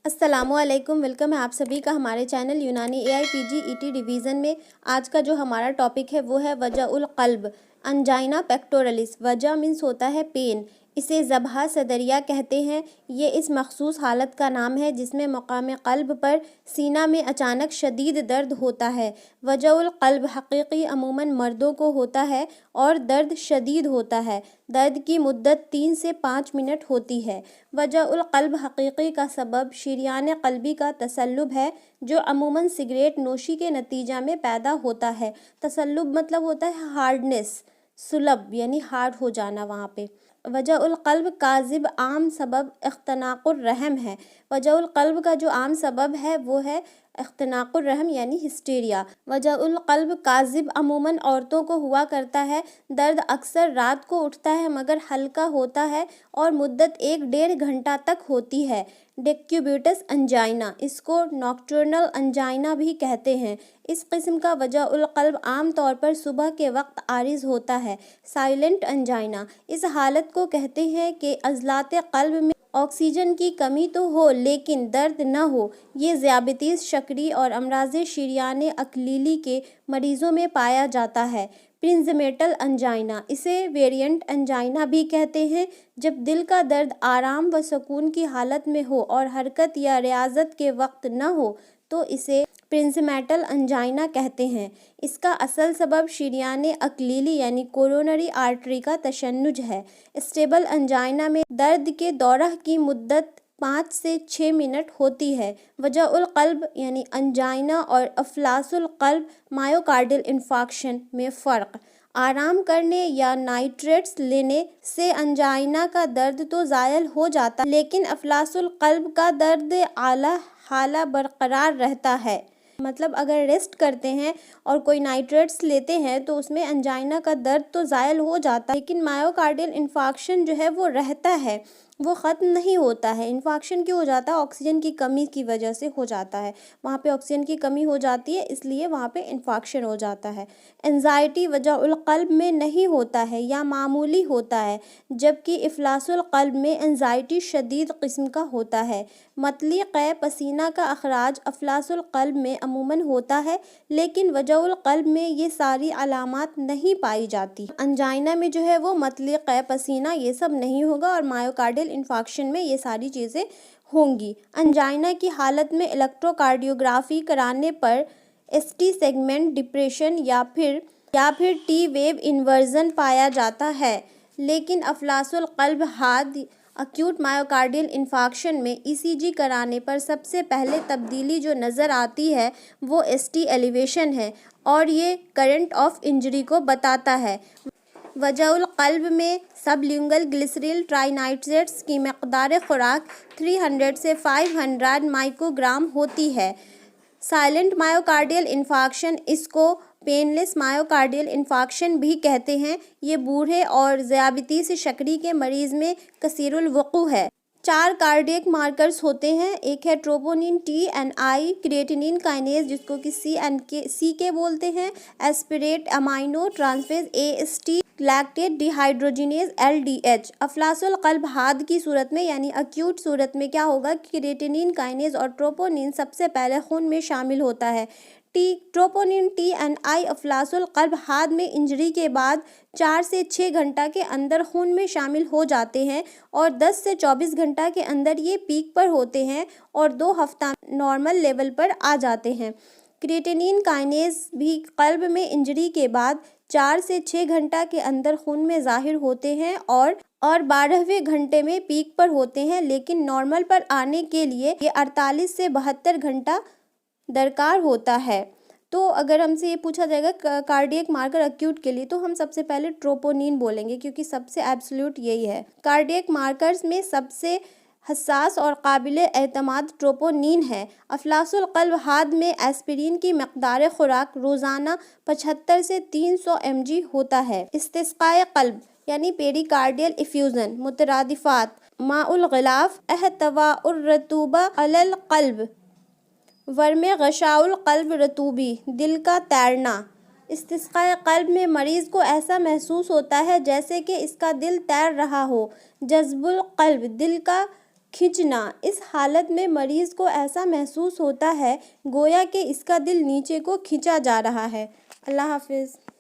अस्सलाम वालेकुम। वेलकम है आप सभी का हमारे चैनल यूनानी AIPG ET डिवीज़न में। आज का जो हमारा टॉपिक है वो है वजउल क़ल्ब, अंजाइना पेक्टोरलिस। वजह मीन्स होता है पेन, इसे ज़बहा सदरिया कहते हैं। ये इस मखसूस हालत का नाम है जिसमें मकाम क़ल्ब पर सीना में अचानक शदीद दर्द होता है। वजउल क़ल्ब हकीकी अमूमन मर्दों को होता है और दर्द शदीद होता है। दर्द की मुद्दत 3 से 5 मिनट होती है। वजउल क़ल्ब हकीकी का सबब शरीयान क़ल्बी का तसल्लुब है जो अमूमन सिगरेट नोशी के नतीजा में पैदा होता है। तसल्लुब मतलब होता है हार्डनेस, सुलब यानी हार्ड हो जाना वहाँ पे। वजउल क़ल्ब काज़िब आम सबब इख्तनाक़ुर रहम है। वजउल क़ल्ब का जो आम सबब है वो है इख्तनाक़ुर रहम यानी हिस्टीरिया। वजउल क़ल्ब काज़िब अमूमन औरतों को हुआ करता है। दर्द अक्सर रात को उठता है मगर हल्का होता है और मुद्दत 1-1.5 घंटा तक होती है। डेक्यूबिटस अंजाइना, इसको नॉक्टर्नल अंजाइना भी कहते हैं। इस किस्म का वजउल क़ल्ब आम तौर पर सुबह के वक्त आरिज़ होता है। साइलेंट अंजाइना, इस हालत को कहते हैं कि अज़लात क़ल्ब में ऑक्सीजन की कमी तो हो लेकिन दर्द न हो। ये ज़ियाबतीस, शकरी और अमराज़ शरीयान अक़लीली के मरीज़ों में पाया जाता है। प्रिंज़मेटल अंजाइना, इसे वेरिएंट अंजाइना भी कहते हैं। जब दिल का दर्द आराम व सुकून की हालत में हो और हरकत या रियाज़त के वक्त न हो तो इसे प्रिंज़मेटल अंजाइना कहते हैं। इसका असल सबब शरीयान अक़लीली यानी कोरोनरी आर्टरी का तशन्नुज है। स्टेबल अंजाइना में दर्द के दौराह की मुद्दत 5 से 6 मिनट होती है। वजउल क़ल्ब यानी अंजाइना और अफ़लासुल क़ल्ब मायोकार्डियल इंफार्क्शन में फ़र्क। आराम करने या नाइट्रेट्स लेने से अंजाइना का दर्द तो ज़ायल हो जाता लेकिन अफ़लासुल क़ल्ब का दर्द आला हाला बरकरार रहता है। मतलब अगर रेस्ट करते हैं और कोई नाइट्रेट्स लेते हैं तो उसमें अंजाइना का दर्द तो ज़ायल हो जाता है लेकिन मायोकार्डियल इंफार्क्शन जो है वो रहता है, वो ख़त्म नहीं होता है। इंफार्क्शन क्यों हो जाता है? ऑक्सीजन की कमी की वजह से हो जाता है। वहाँ पे ऑक्सीजन की कमी हो जाती है इसलिए वहाँ पे इंफार्क्शन हो जाता है। एंजाइटी वजउल क़ल्ब में नहीं होता है या मामूली होता है जबकि इफ़लासुल क़ल्ब में एंजाइटी शदीद किस्म का होता है। मतली क़ै पसीना का अखराज अफ़लासुल क़ल्ब में अमूमन होता है लेकिन वजउल क़ल्ब में ये सारी अलामात नहीं पाई जाती। अंजाइना में जो है वो मतली क़ै पसीना ये सब नहीं होगा और मायोकार्डियल इंफार्क्शन में ये सारी चीज़ें होंगी। अंजाइना की हालत में इलेक्ट्रोकार्डियोग्राफी कराने पर ST सेगमेंट डिप्रेशन या फिर T वेव इन्वर्जन पाया जाता है लेकिन अफ़लासुल क़ल्ब हाद अक्यूट मायोकार्डियल इंफार्क्शन में ECG कराने पर सबसे पहले तब्दीली जो नज़र आती है वो ST एलिवेशन है और ये करंट ऑफ इंजरी को बताता है। वजउल क़ल्ब में सबलिंगुअल ग्लिसरीन ट्राइनाइट्रेट्स की मक़दार खुराक 300 से 500 माइक्रोग्राम होती है। साइलेंट मायोकार्डियल इंफार्क्शन, इसको पेनलेस मायोकार्डियल इंफार्क्शन भी कहते हैं। ये बूढ़े और ज़ियाबतीस शकरी के मरीज़ में कसीरुल वक़ू है। 4 कार्डियक मार्कर्स होते हैं। एक है ट्रोपोनिन TNI, क्रिएटिनिन काइनेज जिसको कि CK बोलते हैं, aspirate amino trans phase AST, lactate dehydrogenase LDH। अफ़लासुल क़ल्ब हाद की सूरत में यानी अक्यूट सूरत में क्या होगा कि क्रिएटिनिन काइनेज और ट्रोपोनिन सबसे पहले खून में शामिल होता है। ट्रोपोनिन TNI अफ़लासुल क़ल्ब हाद में इंजरी के बाद 4 से 6 घंटा के अंदर खून में शामिल हो जाते हैं और 10 से 24 घंटा के अंदर ये पीक पर होते हैं और 2 हफ्ता नॉर्मल लेवल पर आ जाते हैं। क्रिएटिनिन काइनेज भी क़ल्ब में इंजरी के बाद 4 से 6 घंटा के अंदर खून में ज़ाहिर होते हैं और 12वें घंटे में पीक पर होते हैं लेकिन नॉर्मल पर आने के लिए ये 48 से 72 घंटा दरकार होता है। तो अगर हमसे ये पूछा जाएगा कार्डियक मार्कर अक्यूट के लिए तो हम सबसे पहले ट्रोपोनिन बोलेंगे क्योंकि सबसे एब्सोल्यूट यही है। कार्डियक मार्कर्स में सबसे हसास और काबिल एतमाद ट्रोपोनिन है। अफ़लासुल क़ल्ब हाद में एस्पिरिन की मक़दार खुराक रोज़ाना 75 से 300 mg होता है। इस्तिस्क़ाए क़ल्ब यानी पेरिकार्डियल इफ्यूज़न, मुतरादिफ़ात, माउल ग़िलाफ़, एहतवाउर रतूबा अलल क़ल्ब, वर्मे गशाउल क़ल्ब रतूबी, दिल का तैरना। इस्तिस्क़ाए क़ल्ब में मरीज़ को ऐसा महसूस होता है जैसे कि इसका दिल तैर रहा हो। जज़्बुल क़ल्ब, दिल का کھنچنا، اس حالت میں مریض کو ایسا محسوس ہوتا ہے گویا کہ اس کا دل نیچے کو کھنچا جا رہا ہے۔ اللہ حافظ۔